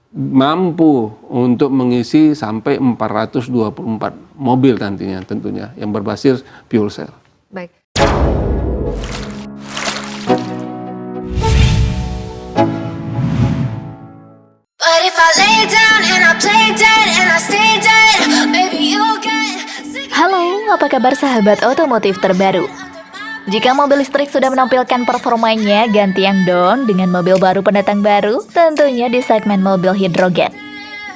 mampu untuk mengisi sampai 424 mobil nantinya tentunya yang berbasis fuel cell. Baik. Halo, apa kabar sahabat otomotif terbaru? Jika mobil listrik sudah menampilkan performanya, gantian dong dengan mobil baru pendatang baru, tentunya di segmen mobil hidrogen.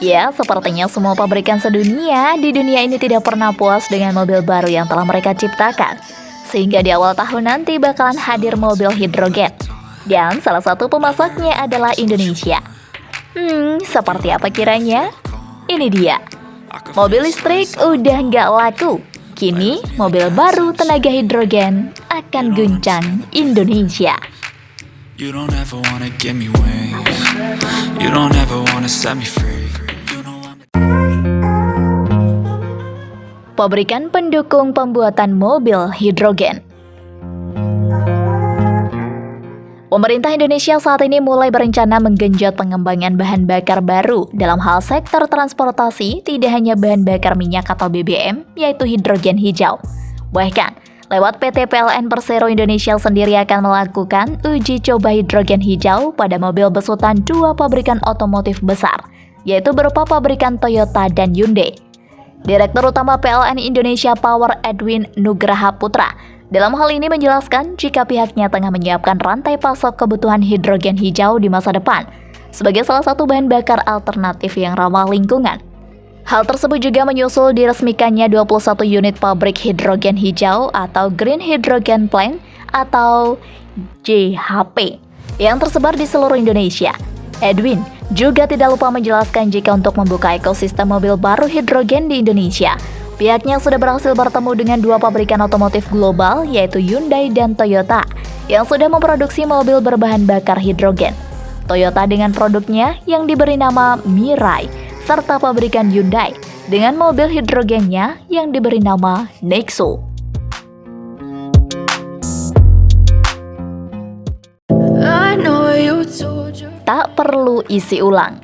Ya, sepertinya semua pabrikan sedunia di dunia ini tidak pernah puas dengan mobil baru yang telah mereka ciptakan. Sehingga di awal tahun nanti bakalan hadir mobil hidrogen. Dan salah satu pemasoknya adalah Indonesia. Seperti apa kiranya? Ini dia. Mobil listrik udah nggak laku. Kini, mobil baru tenaga hidrogen akan guncang Indonesia. You don't ever wanna give me wings. You don't ever wanna set me free. Pabrikan pendukung pembuatan mobil hidrogen. Pemerintah Indonesia saat ini mulai berencana menggenjot pengembangan bahan bakar baru dalam hal sektor transportasi, tidak hanya bahan bakar minyak atau BBM, yaitu hidrogen hijau. Bahkan, lewat PT PLN Persero Indonesia sendiri akan melakukan uji coba hidrogen hijau pada mobil besutan dua pabrikan otomotif besar, yaitu berupa pabrikan Toyota dan Hyundai. Direktur Utama PLN Indonesia Power Edwin Nugraha Putra dalam hal ini menjelaskan jika pihaknya tengah menyiapkan rantai pasok kebutuhan hidrogen hijau di masa depan sebagai salah satu bahan bakar alternatif yang ramah lingkungan. Hal tersebut juga menyusul diresmikannya 21 unit pabrik hidrogen hijau atau Green Hydrogen Plant atau GHP yang tersebar di seluruh Indonesia. Edwin juga tidak lupa menjelaskan jika untuk membuka ekosistem mobil baru hidrogen di Indonesia, pihaknya sudah berhasil bertemu dengan dua pabrikan otomotif global yaitu Hyundai dan Toyota yang sudah memproduksi mobil berbahan bakar hidrogen. Toyota dengan produknya yang diberi nama Mirai, serta pabrikan Hyundai dengan mobil hidrogennya yang diberi nama Nexo. Tak perlu isi ulang.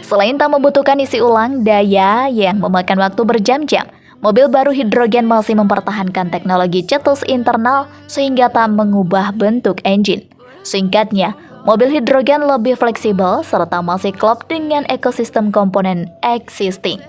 Selain tak membutuhkan isi ulang daya yang memakan waktu berjam-jam, mobil baru hidrogen masih mempertahankan teknologi cetus internal sehingga tak mengubah bentuk engine. Singkatnya, mobil hidrogen lebih fleksibel serta masih klop dengan ekosistem komponen existing.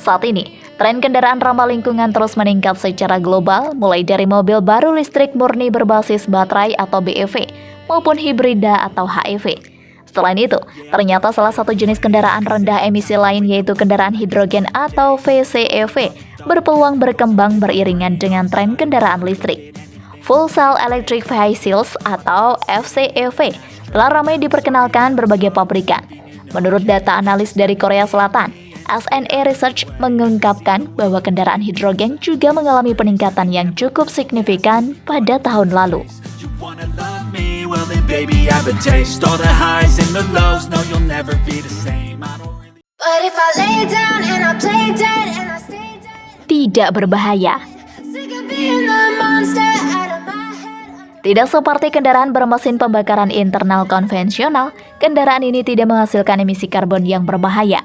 Saat ini, tren kendaraan ramah lingkungan terus meningkat secara global, mulai dari mobil baru listrik murni berbasis baterai atau BEV, maupun hibrida atau HEV. Selain itu, ternyata salah satu jenis kendaraan rendah emisi lain yaitu kendaraan hidrogen atau VCEV berpeluang berkembang beriringan dengan tren kendaraan listrik. Full Cell Electric Vehicles atau FCEV telah ramai diperkenalkan berbagai pabrikan. Menurut data analis dari Korea Selatan, SNE Research mengungkapkan bahwa kendaraan hidrogen juga mengalami peningkatan yang cukup signifikan pada tahun lalu. Tidak berbahaya. Tidak seperti kendaraan bermesin pembakaran internal konvensional, kendaraan ini tidak menghasilkan emisi karbon yang berbahaya.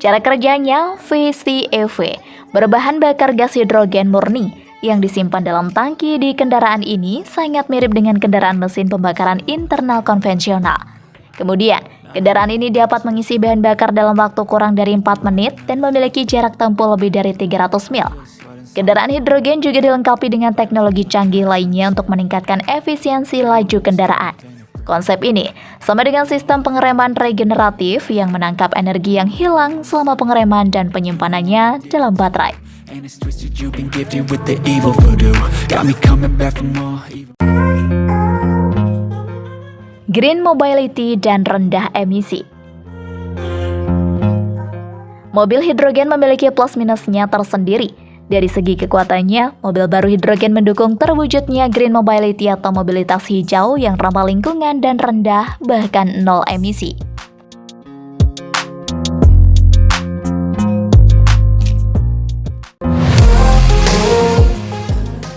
Cara kerjanya, VCEV berbahan bakar gas hidrogen murni yang disimpan dalam tangki di kendaraan ini sangat mirip dengan kendaraan mesin pembakaran internal konvensional. Kemudian, kendaraan ini dapat mengisi bahan bakar dalam waktu kurang dari 4 menit dan memiliki jarak tempuh lebih dari 300 mil. Kendaraan hidrogen juga dilengkapi dengan teknologi canggih lainnya untuk meningkatkan efisiensi laju kendaraan. Konsep ini sama dengan sistem pengereman regeneratif yang menangkap energi yang hilang selama pengereman dan penyimpanannya dalam baterai. Green mobility dan rendah emisi. Mobil hidrogen memiliki plus minusnya tersendiri. Dari segi kekuatannya, mobil baru hidrogen mendukung terwujudnya green mobility atau mobilitas hijau yang ramah lingkungan dan rendah, bahkan nol emisi.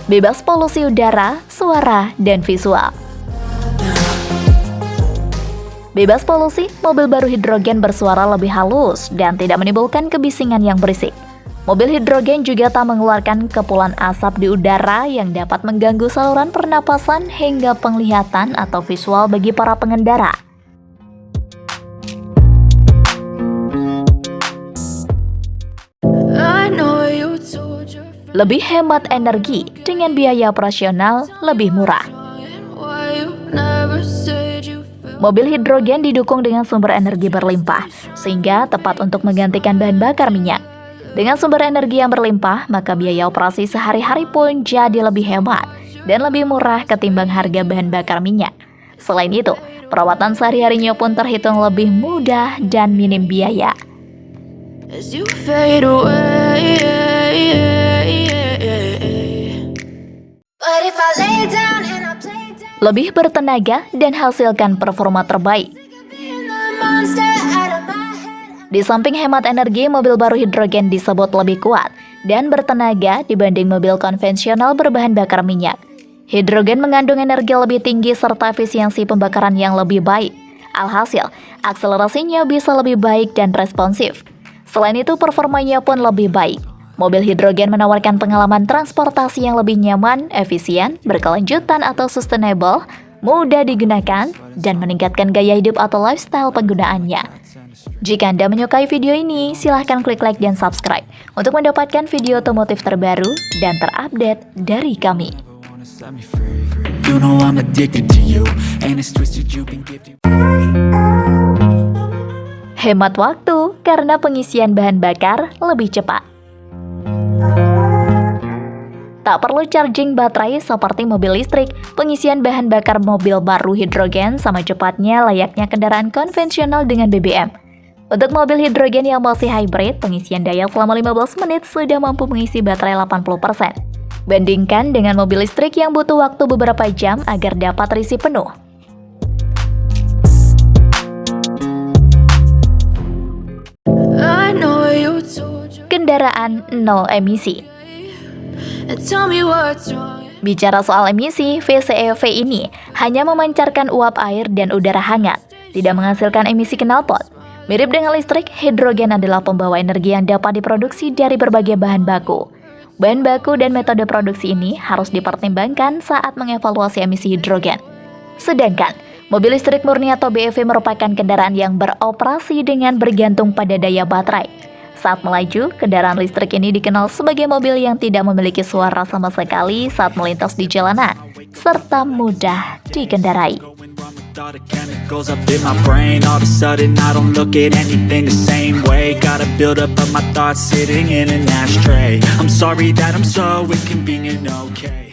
Bebas polusi udara, suara, dan visual. Bebas polusi, mobil baru hidrogen bersuara lebih halus dan tidak menimbulkan kebisingan yang berisik. Mobil hidrogen juga tak mengeluarkan kepulan asap di udara yang dapat mengganggu saluran pernapasan hingga penglihatan atau visual bagi para pengendara. Lebih hemat energi dengan biaya operasional lebih murah. Mobil hidrogen didukung dengan sumber energi berlimpah, sehingga tepat untuk menggantikan bahan bakar minyak. Dengan sumber energi yang berlimpah, maka biaya operasi sehari-hari pun jadi lebih hemat dan lebih murah ketimbang harga bahan bakar minyak. Selain itu, perawatan sehari-harinya pun terhitung lebih mudah dan minim biaya. Lebih bertenaga dan hasilkan performa terbaik. Di samping hemat energi, mobil baru hidrogen disebut lebih kuat dan bertenaga dibanding mobil konvensional berbahan bakar minyak. Hidrogen mengandung energi lebih tinggi serta efisiensi pembakaran yang lebih baik. Alhasil, akselerasinya bisa lebih baik dan responsif. Selain itu, performanya pun lebih baik. Mobil hidrogen menawarkan pengalaman transportasi yang lebih nyaman, efisien, berkelanjutan atau sustainable, mudah digunakan, dan meningkatkan gaya hidup atau lifestyle penggunaannya. Jika Anda menyukai video ini, silahkan klik like dan subscribe untuk mendapatkan video otomotif terbaru dan terupdate dari kami. Hemat waktu karena pengisian bahan bakar lebih cepat. Tak perlu charging baterai seperti mobil listrik, pengisian bahan bakar mobil baru hidrogen sama cepatnya layaknya kendaraan konvensional dengan BBM. Untuk mobil hidrogen yang masih hybrid, pengisian daya selama 15 menit sudah mampu mengisi baterai 80%. Bandingkan dengan mobil listrik yang butuh waktu beberapa jam agar dapat terisi penuh. Kendaraan nol emisi. Bicara soal emisi, VCEV ini hanya memancarkan uap air dan udara hangat, tidak menghasilkan emisi knalpot. Mirip dengan listrik, hidrogen adalah pembawa energi yang dapat diproduksi dari berbagai bahan baku. Bahan baku dan metode produksi ini harus dipertimbangkan saat mengevaluasi emisi hidrogen. Sedangkan, mobil listrik murni atau BEV merupakan kendaraan yang beroperasi dengan bergantung pada daya baterai. Saat melaju, kendaraan listrik ini dikenal sebagai mobil yang tidak memiliki suara sama sekali saat melintas di jalanan, serta mudah dikendarai. All the chemicals up in my brain, all of a sudden I don't look at anything the same way. Got a build up of my thoughts sitting in an ashtray. I'm sorry that I'm so inconvenient, okay.